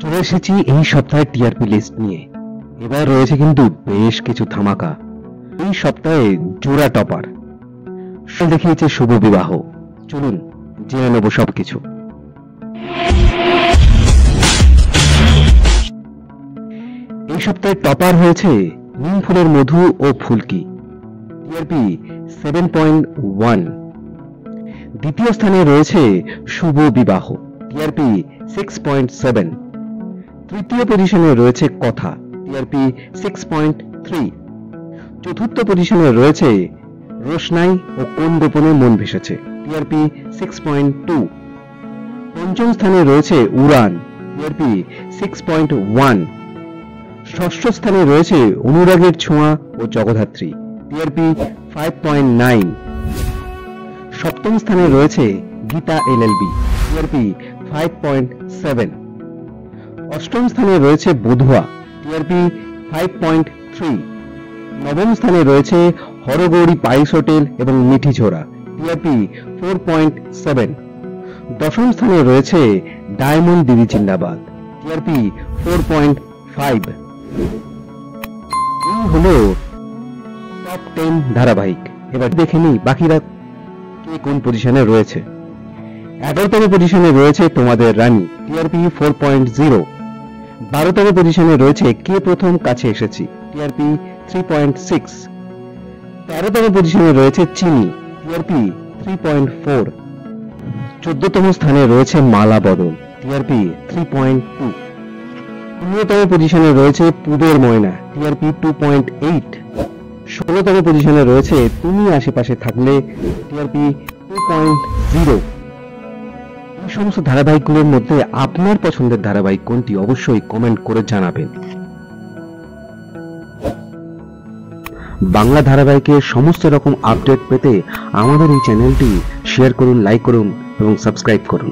চলে এসেছি এই সপ্তাহে টিআরপি লিস্ট নিয়ে। এবার রয়েছে কিন্তু বেশ কিছু ধামাকা। এই সপ্তাহে জোড়া টপার দেখিয়েছে শুভ বিবাহ। চলুন জেনে নেব সবকিছু। এই সপ্তাহে টপার হয়েছে নিম ফুলের মধু ও ফুলকি, টিআরপি 7.1। দ্বিতীয় স্থানে রয়েছে শুভ বিবাহ, টিআরপি 6.7। তৃতীয় পজিশনে রয়েছে কথা, টিআরপি 6.3। চতুর্থ পজিশনে রয়েছে রোশনাই ও কোন গোপনে মন ভেসেছে, টিআরপি 6.2। পঞ্চম স্থানে রয়েছে উড়ান, টিআরপি 6.1। ষষ্ঠ স্থানে রয়েছে অনুরাগের ছোঁয়া ও জগদ্ধাত্রী, টিআরপি 5.9। সপ্তম স্থানে রয়েছে গীতা এলএলবি, টিআরপি 5.7। অষ্টম স্থানে রয়েছে বধুয়া, টিআরপি 5.3। নবম স্থানে রয়েছে হরগৌরী পাইস হোটেল এবং মিঠি ঝোড়া, টিআরপি 4.7। দশম স্থানে রয়েছে ডায়মন্ড দিদি জিন্দাবাদ, টিআরপি 4.5। এই হলো টপ 10 ধারাবাহিক। এবার দেখে নিই বাকিরা কে কোন পজিশনে রয়েছে। 11তম পজিশনে রয়েছে তোমাদের রানী, টিআরপি 4.0। 12তম পজিশনে রয়েছে কে প্রথম কাছে এসেছি, টিআরপি 3.6। 13তম পজিশনে রয়েছে চিনি, টিআরপি 3.4। 14তম স্থানে রয়েছে মালা বদল, টিআরপি 3.2। 15তম পজিশনে রয়েছে পুবের ময়না, টিআরপি 2.8। 16তম পজিশনে রয়েছে তুমি আশেপাশে থাকলে, টিআরপি 2.0। এই সমস্ত ধারাবাহিকগুলোর মধ্যে আপনার পছন্দের ধারাবাহিক কোনটি অবশ্যই কমেন্ট করে জানাবেন। বাংলা ধারাবাহিকের সমস্ত রকম আপডেট পেতে আমাদের এই চ্যানেলটি শেয়ার করুন, লাইক করুন এবং সাবস্ক্রাইব করুন।